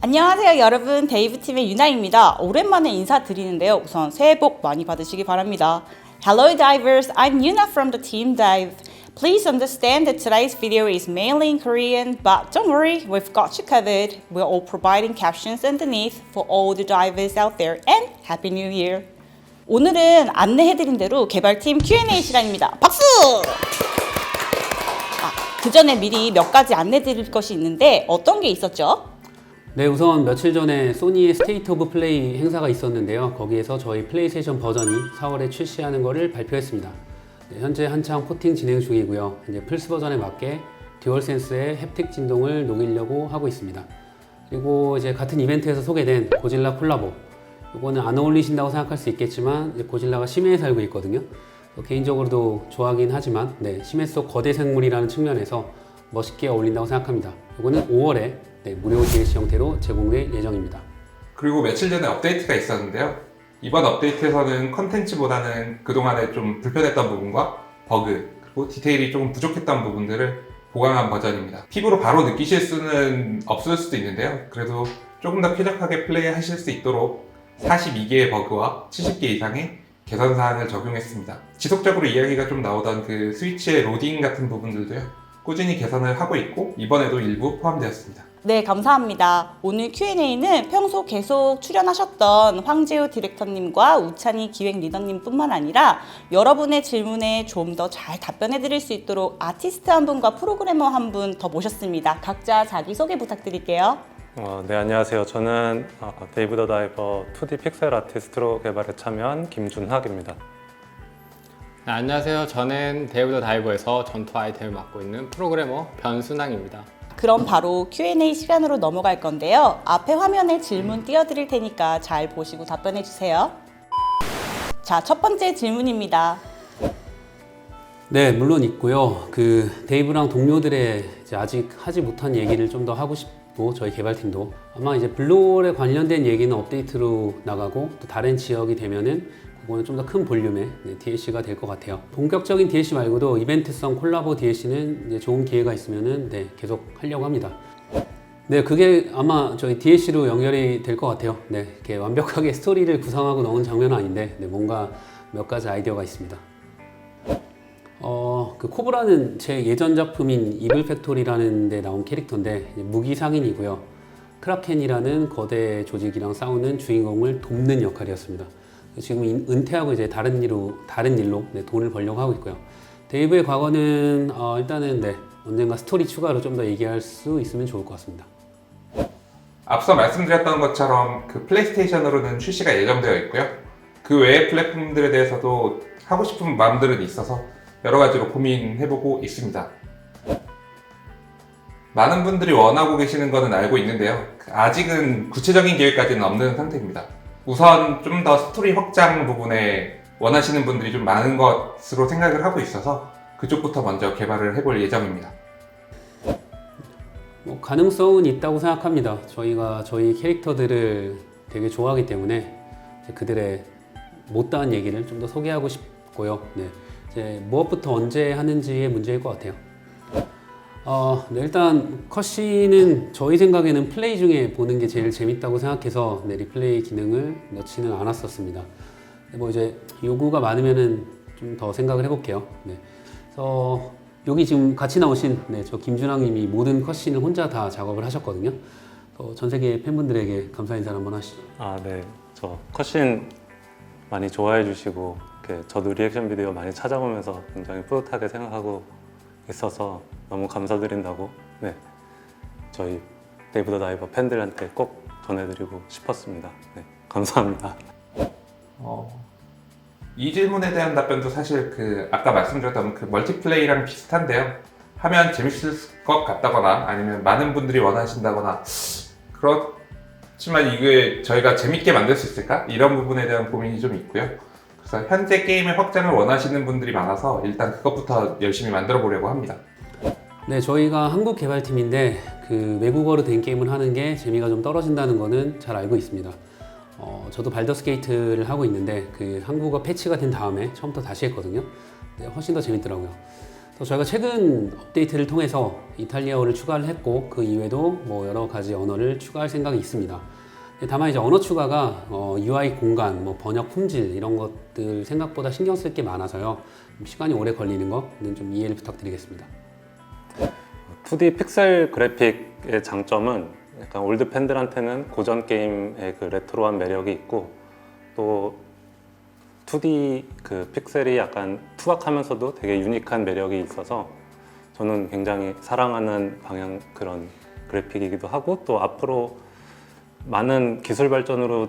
안녕하세요 여러분, 데이브팀의 유나입니다. 오랜만에 인사드리는데요. 우선 새해 복 많이 받으시기 바랍니다. Hello divers, I'm Yuna from the team Dive. Please understand that today's video is mainly in Korean, but don't worry, we've got you covered. We're all providing captions underneath for all the divers out there, and Happy New Year! 오늘은 안내해드린 대로 개발팀 Q&A 시간입니다. 박수! 그 전에 미리 몇 가지 안내드릴 것이 있는데 어떤 게 있었죠? 네, 우선 며칠 전에 소니의 스테이트 오브 플레이 행사가 있었는데요. 거기에서 저희 플레이스테이션 버전이 4월에 출시하는 것을 발표했습니다. 네, 현재 한창 포팅 진행 중이고요. 이제 플스 버전에 맞게 듀얼센스의 햅틱 진동을 녹이려고 하고 있습니다. 그리고 이제 같은 이벤트에서 소개된 고질라 콜라보. 이거는 안 어울리신다고 생각할 수 있겠지만 이제 고질라가 심해에 살고 있거든요. 개인적으로도 좋아하긴 하지만 심해 속 거대 생물이라는 측면에서 멋있게 어울린다고 생각합니다. 이거는 5월에 무료 DLC 형태로 제공될 예정입니다. 그리고 며칠 전에 업데이트가 있었는데요. 이번 업데이트에서는 컨텐츠보다는 그동안에 좀 불편했던 부분과 버그, 그리고 디테일이 조금 부족했던 부분들을 보강한 버전입니다. 피부로 바로 느끼실 수는 없을 수도 있는데요. 그래도 조금 더 쾌적하게 플레이하실 수 있도록 42개의 버그와 70개 이상의 개선 사항을 적용했습니다. 지속적으로 이야기가 좀 나오던 그 스위치의 로딩 같은 부분들도요. 꾸준히 개선을 하고 있고 이번에도 일부 포함되었습니다. 네, 감사합니다. 오늘 Q&A는 평소 계속 출연하셨던 황재호 디렉터님과 우찬희 기획 리더님 뿐만 아니라 여러분의 질문에 좀 더 잘 답변해 드릴 수 있도록 아티스트 한 분과 프로그래머 한 분 더 모셨습니다. 각자 자기소개 부탁드릴게요. 네, 안녕하세요. 저는 데이브 더 다이버 2D 픽셀 아티스트로 개발에 참여한 김준학입니다. 네, 안녕하세요. 저는 데이브 더 다이버에서 전투 아이템을 맡고 있는 프로그래머 변순항입니다. 그럼 바로 Q&A 시간으로 넘어갈 건데요. 앞에 화면에 질문 띄워드릴 테니까 잘 보시고 답변해 주세요. 자, 첫 번째 질문입니다. 네, 물론 있고요. 데이브랑 동료들의 이제 아직 하지 못한 얘기를 좀 더 하고 싶고 저희 개발팀도 아마 이제 블루홀에 관련된 얘기는 업데이트로 나가고 또 다른 지역이 되면은 그거는 좀 더 큰 볼륨의 DLC가 될 것 같아요. 본격적인 DLC 말고도 이벤트성 콜라보 DLC는 이제 좋은 기회가 있으면은 계속 하려고 합니다. 네, 그게 아마 저희 DLC로 연결이 될 것 같아요. 이렇게 완벽하게 스토리를 구성하고 넣은 장면은 아닌데 뭔가 몇 가지 아이디어가 있습니다. 그 코브라는 제 예전 작품인 이블 팩토리라는 데 나온 캐릭터인데 무기 상인이고요. 크라켄이라는 거대 조직이랑 싸우는 주인공을 돕는 역할이었습니다. 지금 은퇴하고 이제 다른 일로 돈을 벌려고 하고 있고요. 데이브의 과거는 일단은 언젠가 스토리 추가로 좀 더 얘기할 수 있으면 좋을 것 같습니다. 앞서 말씀드렸던 것처럼 그 플레이스테이션으로는 출시가 예정되어 있고요. 그 외의 플랫폼들에 대해서도 하고 싶은 마음들은 있어서 여러 가지로 고민해보고 있습니다. 많은 분들이 원하고 계시는 것은 알고 있는데요. 아직은 구체적인 계획까지는 없는 상태입니다. 우선 좀 더 스토리 확장 부분에 원하시는 분들이 좀 많은 것으로 생각을 하고 있어서 그쪽부터 먼저 개발을 해볼 예정입니다. 가능성은 있다고 생각합니다. 저희가 저희 캐릭터들을 되게 좋아하기 때문에 그들의 못다한 얘기를 좀 더 소개하고 싶고요. 이제 무엇부터 언제 하는지의 문제일 것 같아요. 일단 컷신은 저희 생각에는 플레이 중에 보는 게 제일 재밌다고 생각해서 리플레이 기능을 넣지는 않았었습니다. 이제 요구가 많으면은 좀 더 생각을 해볼게요. 그래서 여기 지금 같이 나오신 저 김준항님이 모든 컷신을 혼자 다 작업을 하셨거든요. 전 세계 팬분들에게 감사 인사를 한번 하시죠. 네. 저 컷신 많이 좋아해 주시고 저도 리액션 비디오 많이 찾아보면서 굉장히 뿌듯하게 생각하고 있어서 너무 감사드린다고 저희 데이브 더 다이버 팬들한테 꼭 전해드리고 싶었습니다. 감사합니다. 이 질문에 대한 답변도 사실 아까 말씀드렸던 그 멀티플레이랑 비슷한데요. 하면 재밌을 것 같다거나 아니면 많은 분들이 원하신다거나 그렇지만 이게 저희가 재밌게 만들 수 있을까? 이런 부분에 대한 고민이 좀 있고요. 그래서 현재 게임의 확장을 원하시는 분들이 많아서 일단 그것부터 열심히 만들어 보려고 합니다. 저희가 한국 개발팀인데 외국어로 된 게임을 하는 게 재미가 좀 떨어진다는 거는 잘 알고 있습니다. 저도 발더스 게이트를 하고 있는데 한국어 패치가 된 다음에 처음부터 다시 했거든요. 훨씬 더 재밌더라고요. 그래서 저희가 최근 업데이트를 통해서 이탈리아어를 추가를 했고 그 이외에도 뭐 여러 가지 언어를 추가할 생각이 있습니다. 다만 이제 언어 추가가 UI 공간, 뭐 번역 품질 이런 것들 생각보다 신경 쓸 게 많아서요. 시간이 오래 걸리는 거는 좀 이해를 부탁드리겠습니다. 2D 픽셀 그래픽의 장점은 약간 올드 팬들한테는 고전 게임의 그 레트로한 매력이 있고 또 2D 그 픽셀이 약간 투박하면서도 되게 유니크한 매력이 있어서 저는 굉장히 사랑하는 방향 그런 그래픽이기도 하고 또 앞으로 많은 기술 발전으로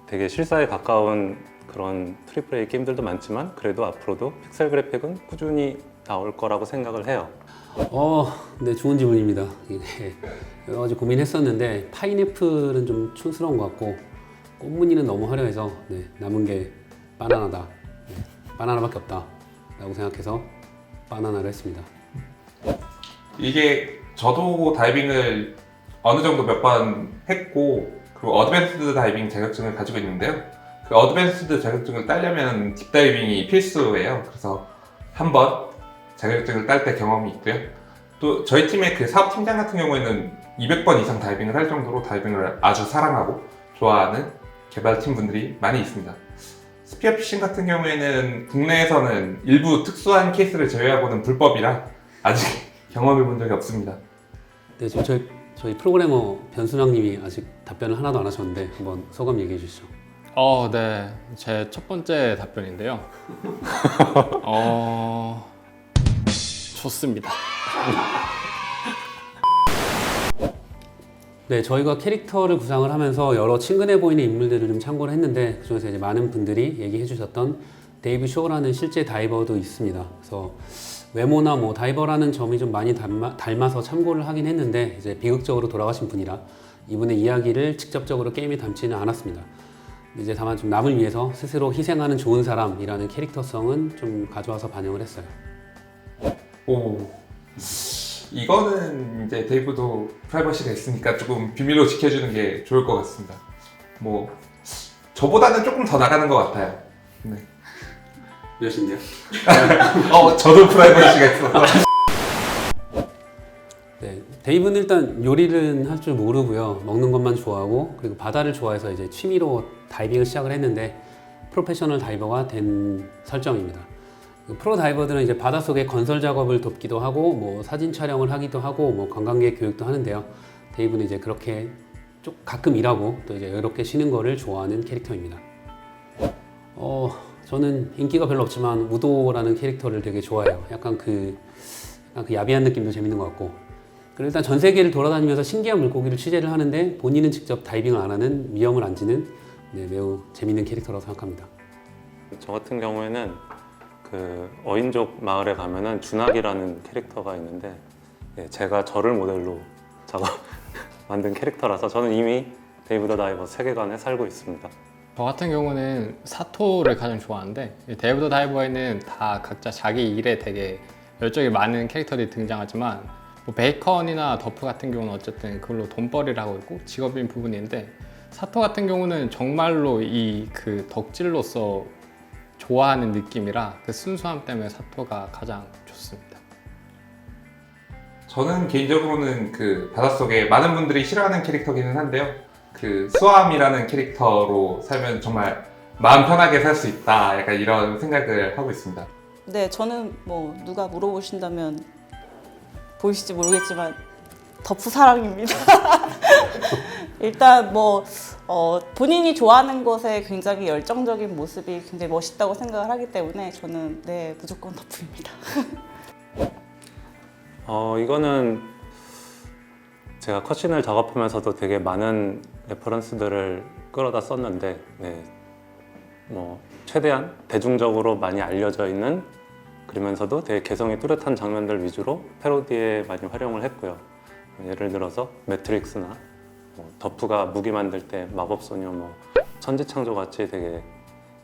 되게 실사에 가까운 그런 트리플 A 게임들도 많지만 그래도 앞으로도 픽셀 그래픽은 꾸준히 나올 거라고 생각을 해요. 네, 좋은 질문입니다. 이게 여러 가지 고민했었는데 파인애플은 좀 촌스러운 것 같고 꽃무늬는 너무 화려해서 네, 남은 게 바나나다. 네, 바나나밖에 없다. 라고 생각해서 바나나를 했습니다. 이게 저도 다이빙을 어느 정도 몇 번 했고 그리고 어드밴스드 다이빙 자격증을 가지고 있는데요. 그 어드밴스드 자격증을 따려면 딥다이빙이 필수예요. 그래서 한번 자격증을 딸 때 경험이 있고요. 또 저희 팀의 그 사업팀장 같은 경우에는 200번 이상 다이빙을 할 정도로 다이빙을 아주 사랑하고 좋아하는 개발팀 분들이 많이 있습니다. 스피어 피싱 같은 경우에는 국내에서는 일부 특수한 케이스를 제외하고는 불법이라 아직 경험해 본 적이 없습니다. 네, 지금 저희 프로그래머 변순왕님이 아직 답변을 하나도 안 하셨는데 한번 소감 얘기해 주시죠. 네. 제 첫 번째 답변인데요. 좋습니다. 네, 저희가 캐릭터를 구상을 하면서 여러 친근해 보이는 인물들을 좀 참고를 했는데 그중에서 이제 많은 분들이 얘기해 주셨던 데이브 쇼라는 실제 다이버도 있습니다. 그래서 외모나 뭐 다이버라는 점이 좀 많이 닮아서 참고를 하긴 했는데 이제 비극적으로 돌아가신 분이라 이분의 이야기를 직접적으로 게임에 담지는 않았습니다. 이제 다만 좀 남을 위해서 스스로 희생하는 좋은 사람이라는 캐릭터성은 좀 가져와서 반영을 했어요. 이거는 이제 데이브도 프라이버시가 있으니까 조금 비밀로 지켜주는 게 좋을 것 같습니다. 뭐 저보다는 조금 더 나가는 것 같아요. 네. 몇인데요? 저도 프라이버시가 있어서. 네, 데이브는 일단 요리는 할 줄 모르고요. 먹는 것만 좋아하고 그리고 바다를 좋아해서 이제 취미로 다이빙을 시작을 했는데 프로페셔널 다이버가 된 설정입니다. 프로 다이버들은 이제 바닷속에 건설 작업을 돕기도 하고 뭐 사진 촬영을 하기도 하고 뭐 관광객 교육도 하는데요. 데이브는 이제 그렇게 좀 가끔 일하고 또 이제 여유롭게 쉬는 거를 좋아하는 캐릭터입니다. 저는 인기가 별로 없지만 우도라는 캐릭터를 되게 좋아해요. 약간 그 야비한 느낌도 재밌는 것 같고. 그리고 일단 전 세계를 돌아다니면서 신기한 물고기를 취재를 하는데 본인은 직접 다이빙을 안 하는 위험을 안 지는 매우 재밌는 캐릭터라고 생각합니다. 저 같은 경우에는 그 어인족 마을에 가면은 준학이라는 캐릭터가 있는데 제가 저를 모델로 만든 캐릭터라서 저는 이미 데이브 더 다이버 세계관에 살고 있습니다. 저 같은 경우는 사토를 가장 좋아하는데 데이브 더 다이버에는 다 각자 자기 일에 되게 열정이 많은 캐릭터들이 등장하지만 뭐 베이컨이나 더프 같은 경우는 어쨌든 그걸로 돈벌이를 하고 있고 직업인 부분인데 사토 같은 경우는 정말로 이 그 덕질로서 좋아하는 느낌이라 그 순수함 때문에 사토가 가장 좋습니다. 저는 개인적으로는 그 바닷속에 많은 분들이 싫어하는 캐릭터기는 한데요. 그 수암이라는 캐릭터로 살면 정말 마음 편하게 살 수 있다. 약간 이런 생각을 하고 있습니다. 네, 저는 뭐 누가 물어보신다면 보이실지 모르겠지만 더프 사랑입니다. 일단 뭐 본인이 좋아하는 것에 굉장히 열정적인 모습이 굉장히 멋있다고 생각을 하기 때문에 저는 네, 무조건 더프입니다. 이거는 제가 컷신을 작업하면서도 되게 많은 레퍼런스들을 끌어다 썼는데 뭐 최대한 대중적으로 많이 알려져 있는 그러면서도 되게 개성이 뚜렷한 장면들 위주로 패러디에 많이 활용을 했고요. 예를 들어서 매트릭스나 더프가 무기 만들 때 마법소녀, 뭐 천지창조 같이 되게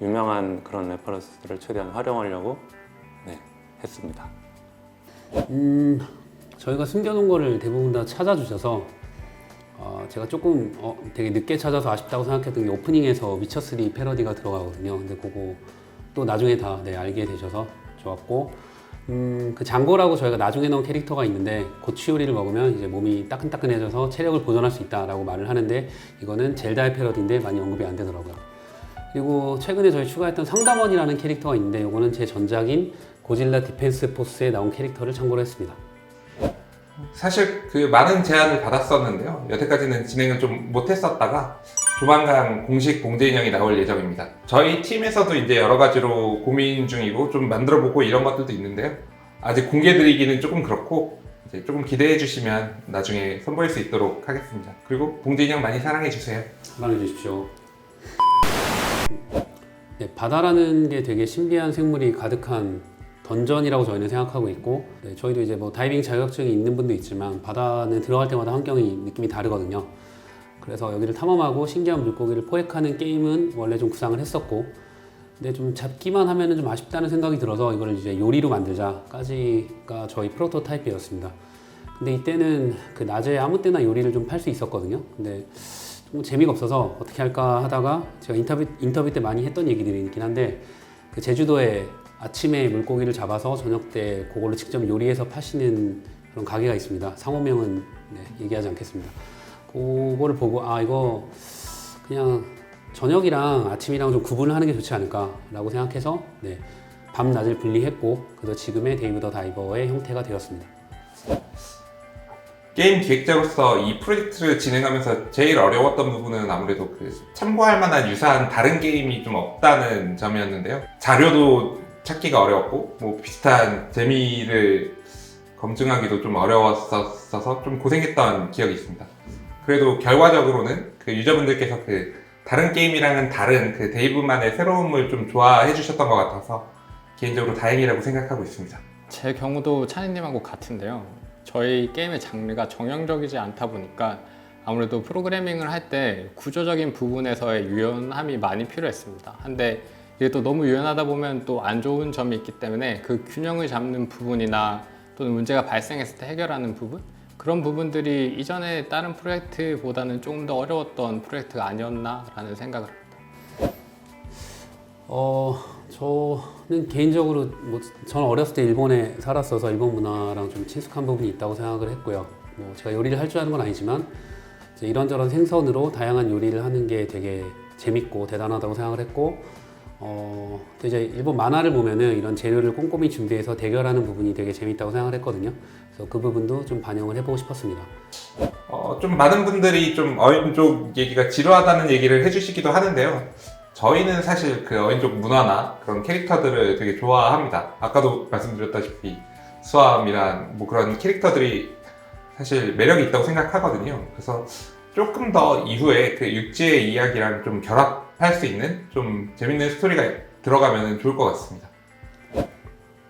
유명한 그런 레퍼런스들을 최대한 활용하려고 했습니다. 저희가 숨겨놓은 거를 대부분 다 찾아주셔서 제가 조금 되게 늦게 찾아서 아쉽다고 생각했던 게 오프닝에서 위쳐3 패러디가 들어가거든요. 근데 그거 또 나중에 다 알게 되셔서 좋았고 그 장고라고 저희가 나중에 넣은 캐릭터가 있는데 고치요리를 먹으면 이제 몸이 따끈따끈해져서 체력을 보존할 수 있다라고 말을 하는데 이거는 젤다의 패러디인데 많이 언급이 안 되더라고요. 그리고 최근에 저희 추가했던 상담원이라는 캐릭터가 있는데 이거는 제 전작인 고질라 디펜스 포스에 나온 캐릭터를 참고로 했습니다. 사실 그 많은 제안을 받았었는데요. 여태까지는 진행을 좀 못했었다가 조만간 공식 봉제 인형이 나올 예정입니다. 저희 팀에서도 이제 여러 가지로 고민 중이고 좀 만들어보고 이런 것들도 있는데요. 아직 공개드리기는 조금 그렇고 이제 조금 기대해 주시면 나중에 선보일 수 있도록 하겠습니다. 그리고 봉제 인형 많이 사랑해 주세요. 사랑해 주십시오. 네, 바다라는 게 되게 신비한 생물이 가득한 던전이라고 저희는 생각하고 있고 네, 저희도 이제 뭐 다이빙 자격증이 있는 분도 있지만 바다는 들어갈 때마다 환경이 느낌이 다르거든요. 그래서 여기를 탐험하고 신기한 물고기를 포획하는 게임은 원래 좀 구상을 했었고 근데 좀 잡기만 하면은 좀 아쉽다는 생각이 들어서 이걸 이제 요리로 만들자까지가 저희 프로토타입이었습니다. 근데 이때는 그 낮에 아무 때나 요리를 좀 팔 수 있었거든요. 근데 좀 재미가 없어서 어떻게 할까 하다가 제가 인터뷰 때 많이 했던 얘기들이 있긴 한데 그 제주도에 아침에 물고기를 잡아서 저녁 때 그걸로 직접 요리해서 파시는 그런 가게가 있습니다. 상호명은 네, 얘기하지 않겠습니다. 그거를 보고 아 이거 그냥 저녁이랑 아침이랑 좀 구분을 하는 게 좋지 않을까라고 생각해서 네, 밤낮을 분리했고 그래서 지금의 데이브 더 다이버의 형태가 되었습니다. 게임 기획자로서 이 프로젝트를 진행하면서 제일 어려웠던 부분은 아무래도 그 참고할 만한 유사한 다른 게임이 좀 없다는 점이었는데요. 자료도 찾기가 어려웠고 뭐 비슷한 재미를 검증하기도 좀 어려웠어서 좀 고생했던 기억이 있습니다. 그래도 결과적으로는 그 유저분들께서 그 다른 게임이랑은 다른 그 데이브만의 새로움을 좀 좋아해 주셨던 것 같아서 개인적으로 다행이라고 생각하고 있습니다. 제 경우도 찬이님하고 같은데요. 저희 게임의 장르가 정형적이지 않다 보니까 아무래도 프로그래밍을 할 때 구조적인 부분에서의 유연함이 많이 필요했습니다. 근데 이게 또 너무 유연하다 보면 또 안 좋은 점이 있기 때문에 그 균형을 잡는 부분이나 또는 문제가 발생했을 때 해결하는 부분 그런 부분들이 이전에 다른 프로젝트보다는 조금 더 어려웠던 프로젝트가 아니었나라는 생각을 합니다. 저는 개인적으로 저는 어렸을 때 일본에 살았어서 일본 문화랑 좀 친숙한 부분이 있다고 생각을 했고요. 제가 요리를 할 줄 아는 건 아니지만 이제 이런저런 생선으로 다양한 요리를 하는 게 되게 재밌고 대단하다고 생각을 했고 또 이제 일본 만화를 보면은 이런 재료를 꼼꼼히 준비해서 대결하는 부분이 되게 재밌다고 생각을 했거든요. 그래서 그 부분도 좀 반영을 해보고 싶었습니다. 좀 많은 분들이 좀 어인족 얘기가 지루하다는 얘기를 해주시기도 하는데요. 저희는 사실 그 어인족 문화나 그런 캐릭터들을 되게 좋아합니다. 아까도 말씀드렸다시피 수암이란 뭐 그런 캐릭터들이 사실 매력이 있다고 생각하거든요. 그래서 조금 더 이후에 그 육지의 이야기랑 좀 결합할 수 있는 좀 재밌는 스토리가 들어가면 좋을 것 같습니다.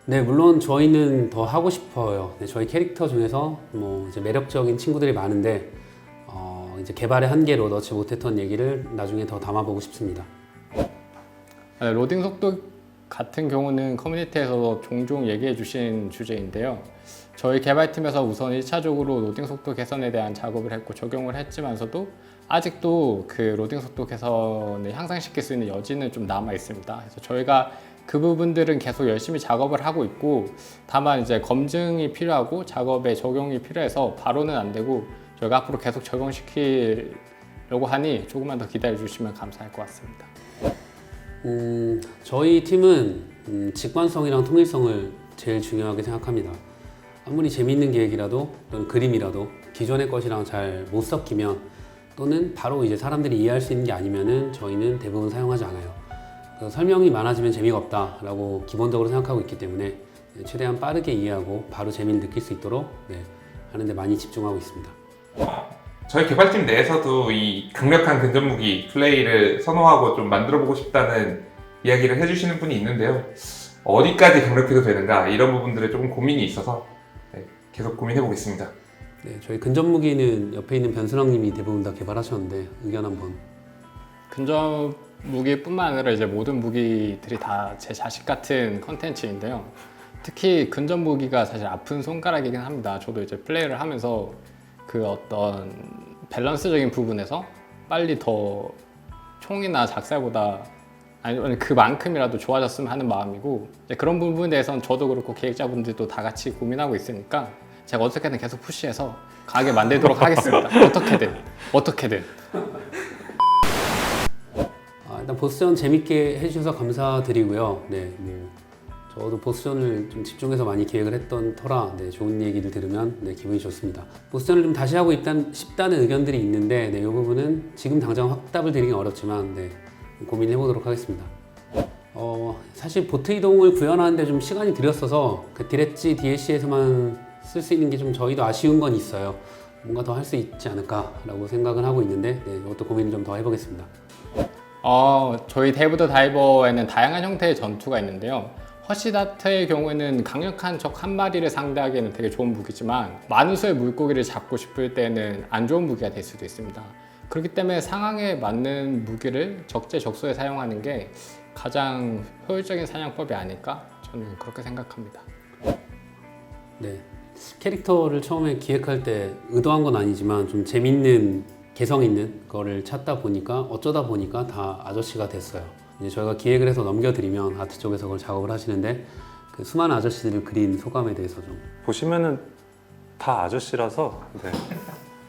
네, 물론 저희는 더 하고 싶어요. 네, 저희 캐릭터 중에서 뭐 이제 매력적인 친구들이 많은데 이제 개발의 한계로 넣지 못했던 얘기를 나중에 더 담아보고 싶습니다. 로딩 속도 같은 경우는 커뮤니티에서 종종 얘기해 주신 주제인데요. 저희 개발팀에서 우선 1차적으로 로딩 속도 개선에 대한 작업을 했고 적용을 했지만서도 아직도 그 로딩 속도 개선을 향상시킬 수 있는 여지는 좀 남아 있습니다. 그래서 저희가 그 부분들은 계속 열심히 작업을 하고 있고 다만 이제 검증이 필요하고 작업에 적용이 필요해서 바로는 안 되고 저희가 앞으로 계속 적용시키려고 하니 조금만 더 기다려 주시면 감사할 것 같습니다. 저희 팀은 직관성이랑 통일성을 제일 중요하게 생각합니다. 아무리 재미있는 계획이라도 또는 그림이라도 기존의 것이랑 잘 못 섞이면 또는 바로 이제 사람들이 이해할 수 있는 게 아니면은 저희는 대부분 사용하지 않아요. 설명이 많아지면 재미가 없다라고 기본적으로 생각하고 있기 때문에 최대한 빠르게 이해하고 바로 재미를 느낄 수 있도록 하는데 많이 집중하고 있습니다. 저희 개발팀 내에서도 이 강력한 근접무기 플레이를 선호하고 좀 만들어보고 싶다는 이야기를 해주시는 분이 있는데요. 어디까지 강력해도 되는가 이런 부분들에 조금 고민이 있어서 계속 고민해보겠습니다. 네, 저희 근접무기는 옆에 있는 변순왕님이 대부분 다 개발하셨는데 의견 한번. 근접 무기뿐만 아니라 이제 모든 무기들이 다 제 자식 같은 컨텐츠인데요. 특히 근접 무기가 사실 아픈 손가락이긴 합니다. 저도 이제 플레이를 하면서 그 어떤 밸런스적인 부분에서 빨리 더 총이나 작살보다 아니면 그만큼이라도 좋아졌으면 하는 마음이고 이제 그런 부분에 대해서는 저도 그렇고 기획자분들도 다 같이 고민하고 있으니까 제가 어떻게든 계속 푸시해서 강하게 만들도록 하겠습니다. 어떻게든. 일단 보스전 재밌게 해주셔서 감사드리고요. 네, 뭐 저도 보스전을 좀 집중해서 많이 기획을 했던 터라 네, 좋은 얘기를 들으면 네, 기분이 좋습니다. 보스전을 좀 다시 하고 싶다는 의견들이 있는데 네, 이 부분은 지금 당장 확답을 드리긴 어렵지만 네, 고민해 보도록 하겠습니다. 사실 보트 이동을 구현하는데 좀 시간이 들였어서 그 디렉지 DLC에서만 쓸 수 있는 게 좀 저희도 아쉬운 건 있어요. 뭔가 더 할 수 있지 않을까라고 생각은 하고 있는데 네, 이것도 고민을 좀 더 해보겠습니다. 저희 데이브 더 다이버에는 다양한 형태의 전투가 있는데요. 허시다트의 경우에는 강력한 적 한 마리를 상대하기에는 되게 좋은 무기지만 많은 수의 물고기를 잡고 싶을 때는 안 좋은 무기가 될 수도 있습니다. 그렇기 때문에 상황에 맞는 무기를 적재적소에 사용하는 게 가장 효율적인 사냥법이 아닐까? 저는 그렇게 생각합니다. 네, 캐릭터를 처음에 기획할 때 의도한 건 아니지만 좀 재밌는 개성 있는 거를 찾다 보니까 어쩌다 보니까 다 아저씨가 됐어요. 이제 저희가 기획을 해서 넘겨드리면 아트 쪽에서 그걸 작업을 하시는데 그 수많은 아저씨들을 그린 소감에 대해서 좀 보시면은 다 아저씨라서 네.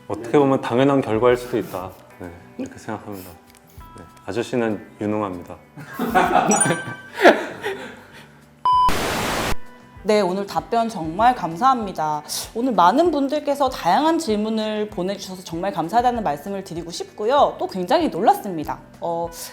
어떻게 보면 당연한 결과일 수도 있다. 네, 이렇게 생각합니다. 네, 아저씨는 유능합니다. 네, 오늘 답변 정말 감사합니다. 오늘 많은 분들께서 다양한 질문을 보내주셔서 정말 감사하다는 말씀을 드리고 싶고요. 또 굉장히 놀랐습니다.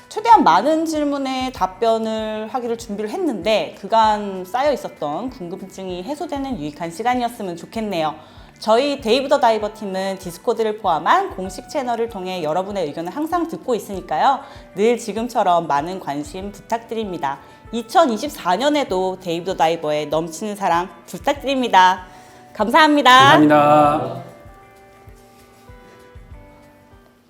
최대한 많은 질문에 답변을 하기를 준비를 했는데 그간 쌓여 있었던 궁금증이 해소되는 유익한 시간이었으면 좋겠네요. 저희 데이브 더 다이버 팀은 디스코드를 포함한 공식 채널을 통해 여러분의 의견을 항상 듣고 있으니까요. 늘 지금처럼 많은 관심 부탁드립니다. 2024년에도 데이브 더 다이버에 넘치는 사랑 부탁드립니다. 감사합니다. 감사합니다.